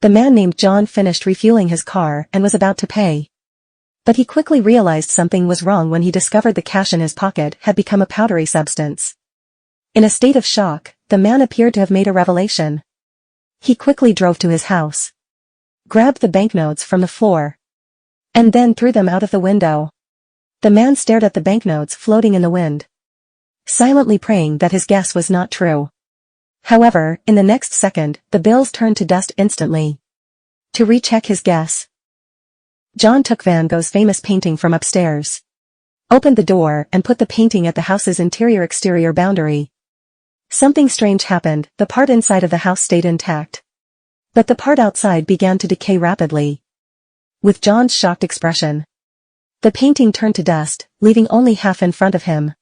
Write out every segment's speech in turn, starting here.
The man named John finished refueling his car and was about to pay. But he quickly realized something was wrong when he discovered the cash in his pocket had become a powdery substance. In a state of shock, the man appeared to have made a revelation. He quickly drove to his house, grabbed the banknotes from the floor, and then threw them out of the window. The man stared at the banknotes floating in the wind, silently praying that his guess was not true. However, in the next second, the bills turned to dust instantly. To recheck his guess, John took Van Gogh's famous painting from upstairs, opened the door and put the painting at the house's interior-exterior boundary. Something strange happened. The part inside of the house stayed intact, but the part outside began to decay rapidly. With John's shocked expression, the painting turned to dust, leaving only half in front of him.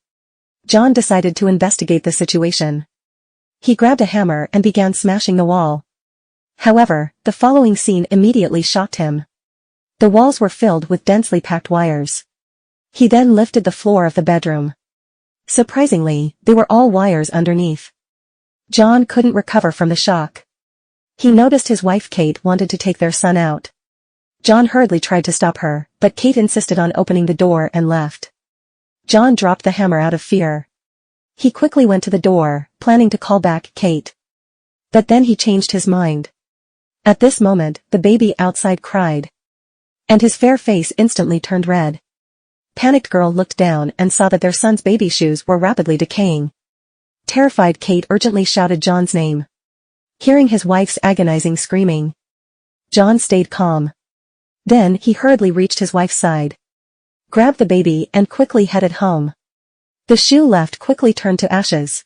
John decided to investigate the situation. He grabbed a hammer and began smashing the wall. However, the following scene immediately shocked him. The walls were filled with densely packed wires. He then lifted the floor of the bedroom. Surprisingly, they were all wires underneath. John couldn't recover from the shock. He noticed his wife Kate wanted to take their son out. John hurriedly tried to stop her, but Kate insisted on opening the door and left. John dropped the hammer out of fear. He quickly went to the door, planning to call back Kate. But then he changed his mind. At this moment, the baby outside cried, and his fair face instantly turned red. Panicked girl looked down and saw that their son's baby shoes were rapidly decaying. Terrified Kate urgently shouted John's name. Hearing his wife's agonizing screaming, John stayed calm. Then he hurriedly reached his wife's side, grabbed the baby and quickly headed home. The shoe left quickly turned to ashes.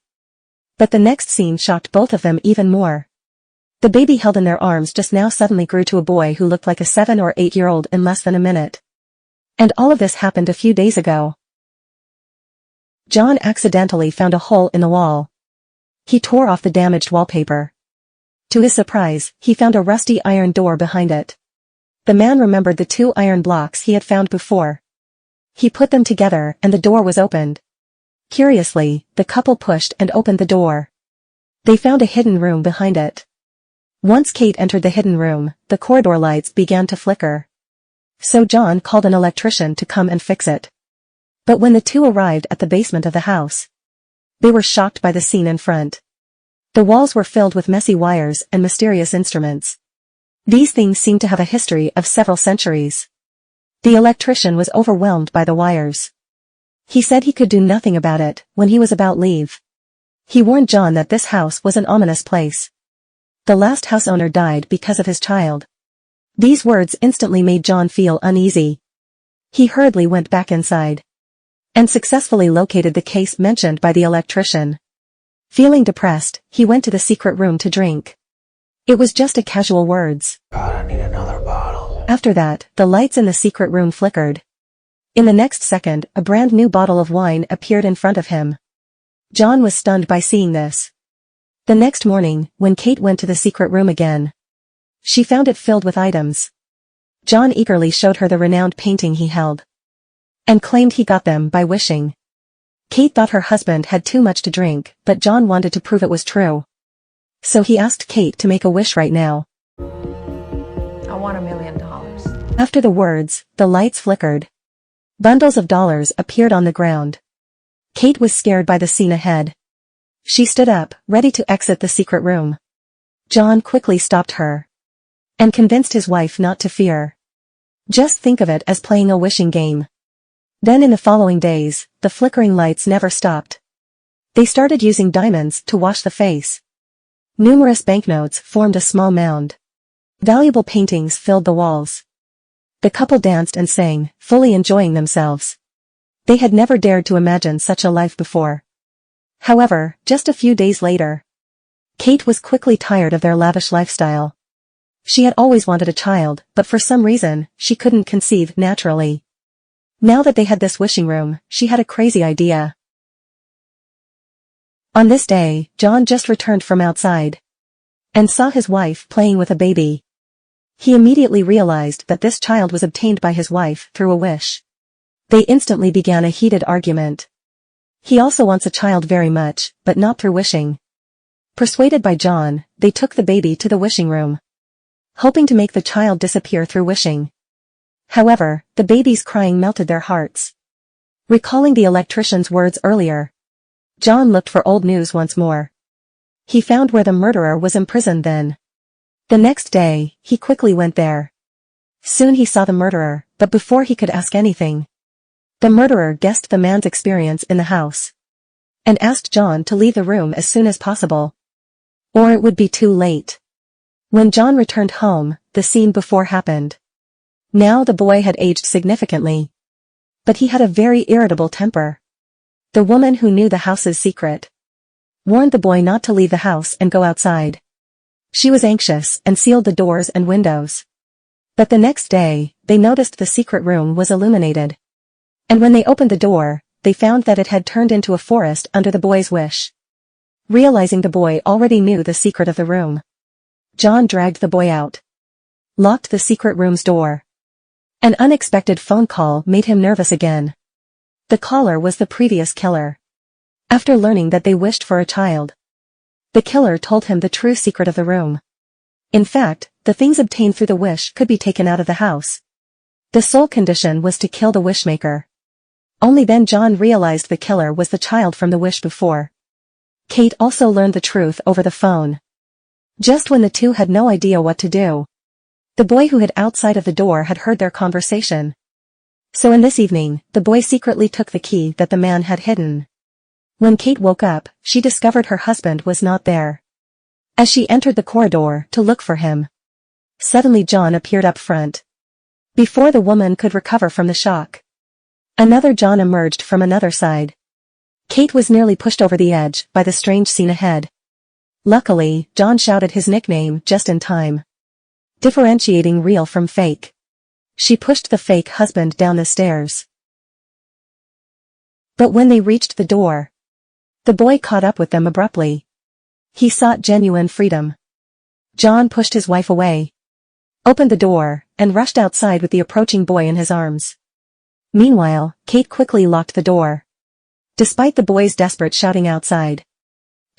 But the next scene shocked both of them even more. The baby held in their arms just now suddenly grew to a boy who looked like a 7 or 8-year-old in less than a minute. And all of this happened a few days ago. John accidentally found a hole in the wall. He tore off the damaged wallpaper. To his surprise, he found a rusty iron door behind it. The man remembered the 2 iron blocks he had found before. He put them together and the door was opened. Curiously, the couple pushed and opened the door. They found a hidden room behind it. Once Kate entered the hidden room, the corridor lights began to flicker. So John called an electrician to come and fix it. But when the two arrived at the basement of the house, they were shocked by the scene in front. The walls were filled with messy wires and mysterious instruments. These things seemed to have a history of several centuries. The electrician was overwhelmed by the wires. He said he could do nothing about it when he was about leave. He warned John that this house was an ominous place. The last house owner died because of his child. These words instantly made John feel uneasy. He hurriedly went back inside and successfully located the case mentioned by the electrician. Feeling depressed, he went to the secret room to drink. It was just a casual words. God, I need another bottle. After that, the lights in the secret room flickered. In the next second, a brand new bottle of wine appeared in front of him. John was stunned by seeing this. The next morning, when Kate went to the secret room again, she found it filled with items. John eagerly showed her the renowned painting he held, and claimed he got them by wishing. Kate thought her husband had too much to drink, but John wanted to prove it was true. So he asked Kate to make a wish right now. I want $1 million. After the words, the lights flickered. Bundles of dollars appeared on the ground. Kate was scared by the scene ahead. She stood up, ready to exit the secret room. John quickly stopped her and convinced his wife not to fear. Just think of it as playing a wishing game. Then in the following days, the flickering lights never stopped. They started using diamonds to wash the face. Numerous banknotes formed a small mound. Valuable paintings filled the walls. The couple danced and sang, fully enjoying themselves. They had never dared to imagine such a life before. However, just a few days later, Kate was quickly tired of their lavish lifestyle. She had always wanted a child, but for some reason, she couldn't conceive naturally. Now that they had this wishing room, she had a crazy idea. On this day, John just returned from outside and saw his wife playing with a baby. He immediately realized that this child was obtained by his wife through a wish. They instantly began a heated argument. He also wants a child very much, but not through wishing. Persuaded by John, they took the baby to the wishing room. hoping to make the child disappear through wishing. However, the baby's crying melted their hearts. Recalling the electrician's words earlier, John looked for old news once more. He found where the murderer was imprisoned then. The next day, he quickly went there. Soon he saw the murderer, but before he could ask anything, the murderer guessed the man's experience in the house and asked John to leave the room as soon as possible, or it would be too late. When John returned home, the scene before happened. Now the boy had aged significantly, but he had a very irritable temper. The woman who knew the house's secret warned the boy not to leave the house and go outside. She was anxious and sealed the doors and windows. But the next day, they noticed the secret room was illuminated. And when they opened the door, they found that it had turned into a forest under the boy's wish. Realizing the boy already knew the secret of the room, John dragged the boy out, locked the secret room's door. An unexpected phone call made him nervous again. The caller was the previous killer. After learning that they wished for a child, the killer told him the true secret of the room. In fact, the things obtained through the wish could be taken out of the house. The sole condition was to kill the wishmaker. Only then John realized the killer was the child from the wish before. Kate also learned the truth over the phone. Just when the two had no idea what to do, the boy who hid outside of the door had heard their conversation. So in this evening, the boy secretly took the key that the man had hidden. When Kate woke up, she discovered her husband was not there. As she entered the corridor to look for him, suddenly John appeared up front. Before the woman could recover from the shock, another John emerged from another side. Kate was nearly pushed over the edge by the strange scene ahead. Luckily, John shouted his nickname just in time, differentiating real from fake. She pushed the fake husband down the stairs. But when they reached the door, the boy caught up with them abruptly. He sought genuine freedom. John pushed his wife away, opened the door, and rushed outside with the approaching boy in his arms. Meanwhile, Kate quickly locked the door. Despite the boy's desperate shouting outside,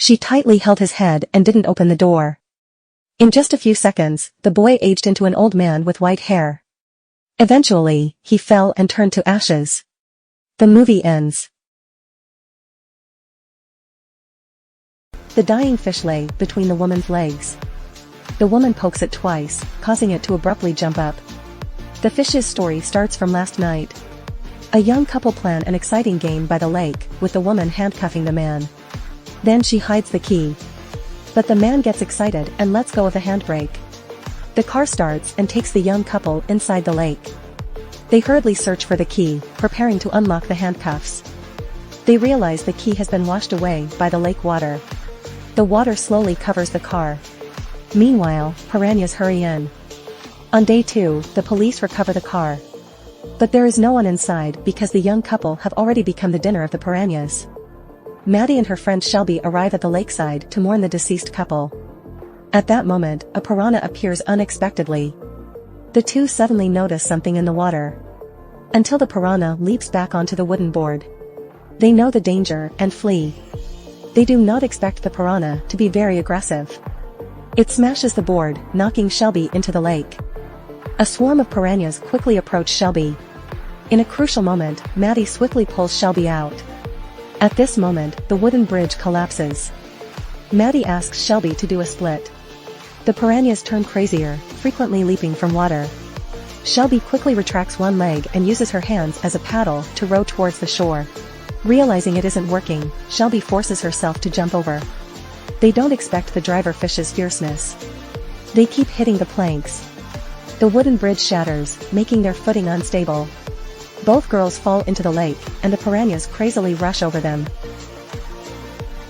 she tightly held his head and didn't open the door. In just a few seconds, the boy aged into an old man with white hair. Eventually, he fell and turned to ashes. The movie ends. The dying fish lay between the woman's legs. The woman pokes it twice, causing it to abruptly jump up. The fish's story starts from last night. A young couple plan an exciting game by the lake, with the woman handcuffing the man. Then she hides the key. But the man gets excited and lets go of the handbrake. The car starts and takes the young couple inside the lake. They hurriedly search for the key, preparing to unlock the handcuffs. They realize the key has been washed away by the lake water. The water slowly covers the car. Meanwhile, piranhas hurry in. On day 2, the police recover the car. But there is no one inside because the young couple have already become the dinner of the piranhas. Maddie and her friend Shelby arrive at the lakeside to mourn the deceased couple. At that moment, a piranha appears unexpectedly. The two suddenly notice something in the water, until the piranha leaps back onto the wooden board. They know the danger and flee. They do not expect the piranha to be very aggressive. It smashes the board, knocking Shelby into the lake. A swarm of piranhas quickly approach Shelby. In a crucial moment, Maddie swiftly pulls Shelby out. At this moment, the wooden bridge collapses. Maddie asks Shelby to do a split. The piranhas turn crazier, frequently leaping from water. Shelby quickly retracts one leg and uses her hands as a paddle to row towards the shore. Realizing it isn't working, Shelby forces herself to jump over. They don't expect the driver fish's fierceness. They keep hitting the planks. The wooden bridge shatters, making their footing unstable. Both girls fall into the lake, and the piranhas crazily rush over them.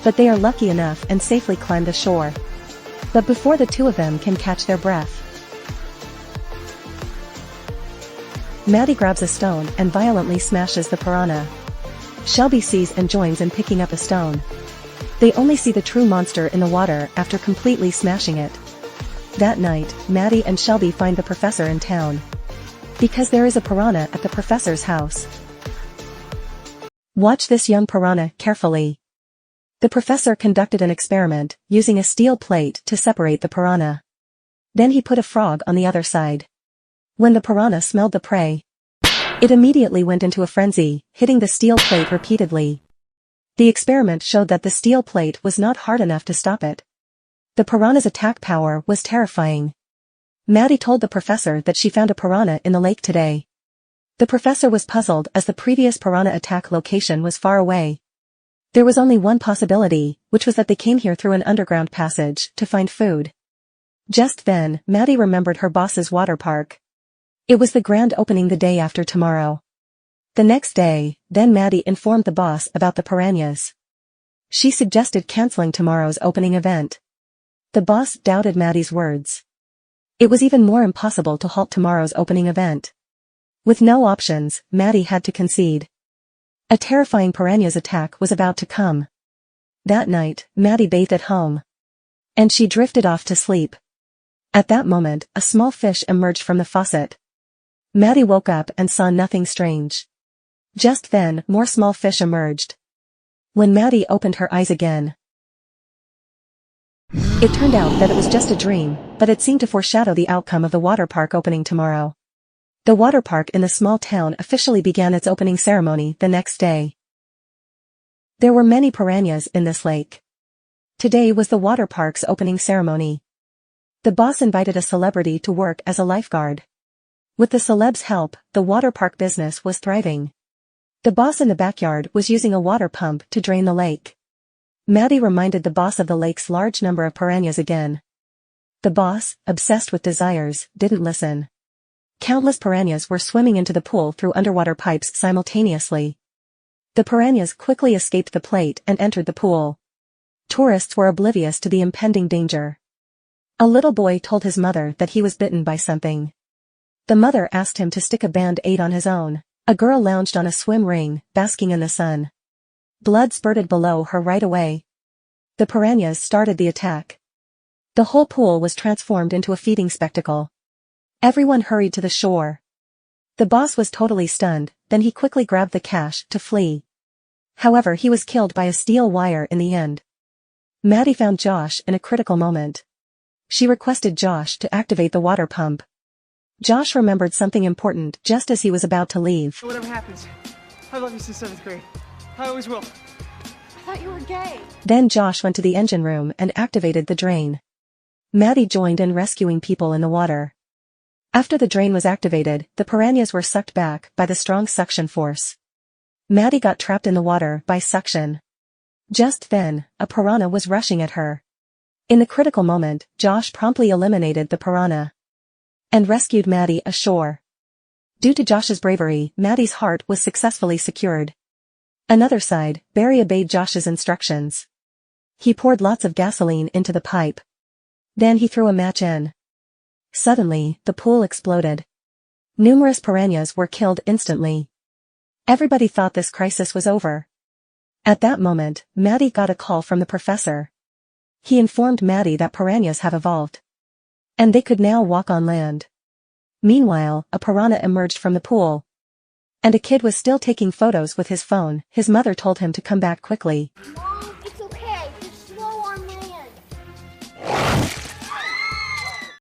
But they are lucky enough and safely climb the shore. But before the two of them can catch their breath, Maddie grabs a stone and violently smashes the piranha. Shelby sees and joins in picking up a stone. They only see the true monster in the water after completely smashing it. That night, Maddie and Shelby find the professor in town, because there is a piranha at the professor's house. Watch this young piranha carefully. The professor conducted an experiment, using a steel plate to separate the piranha. Then he put a frog on the other side. When the piranha smelled the prey, it immediately went into a frenzy, hitting the steel plate repeatedly. The experiment showed that the steel plate was not hard enough to stop it. The piranha's attack power was terrifying. Maddie told the professor that she found a piranha in the lake today. The professor was puzzled as the previous piranha attack location was far away. There was only one possibility, which was that they came here through an underground passage to find food. Just then, Maddie remembered her boss's water park. It was the grand opening the day after tomorrow. The next day, then Maddie informed the boss about the piranhas. She suggested canceling tomorrow's opening event. The boss doubted Maddie's words. It was even more impossible to halt tomorrow's opening event. With no options, Maddie had to concede. A terrifying piranha's attack was about to come. That night, Maddie bathed at home. And she drifted off to sleep. At that moment, a small fish emerged from the faucet. Maddie woke up and saw nothing strange. Just then, more small fish emerged. When Maddie opened her eyes again, it turned out that it was just a dream, but it seemed to foreshadow the outcome of the water park opening tomorrow. The water park in the small town officially began its opening ceremony the next day. There were many piranhas in this lake. Today was the water park's opening ceremony. The boss invited a celebrity to work as a lifeguard. With the celeb's help, the water park business was thriving. The boss in the backyard was using a water pump to drain the lake. Maddie reminded the boss of the lake's large number of piranhas again. The boss, obsessed with desires, didn't listen. Countless piranhas were swimming into the pool through underwater pipes simultaneously. The piranhas quickly escaped the plate and entered the pool. Tourists were oblivious to the impending danger. A little boy told his mother that he was bitten by something. The mother asked him to stick a band-aid on his own. A girl lounged on a swim ring, basking in the sun. Blood spurted below her right away. The piranhas started the attack. The whole pool was transformed into a feeding spectacle. Everyone hurried to the shore. The boss was totally stunned, then he quickly grabbed the cash to flee. However, he was killed by a steel wire in the end. Maddie found Josh in a critical moment. She requested Josh to activate the water pump. Josh remembered something important just as he was about to leave. Whatever happens, I love you since 7th grade. I always will. I thought you were gay. Then Josh went to the engine room and activated the drain. Maddie joined in rescuing people in the water. After the drain was activated, the piranhas were sucked back by the strong suction force. Maddie got trapped in the water by suction. Just then, a piranha was rushing at her. In the critical moment, Josh promptly eliminated the piranha and rescued Maddie ashore. Due to Josh's bravery, Maddie's heart was successfully secured. Another side, Barry obeyed Josh's instructions. He poured lots of gasoline into the pipe. Then he threw a match in. Suddenly, the pool exploded. Numerous piranhas were killed instantly. Everybody thought this crisis was over. At that moment, Maddie got a call from the professor. He informed Maddie that piranhas have evolved. And they could now walk on land. Meanwhile, a piranha emerged from the pool. And a kid was still taking photos with his phone. His mother told him to come back quickly. Mom!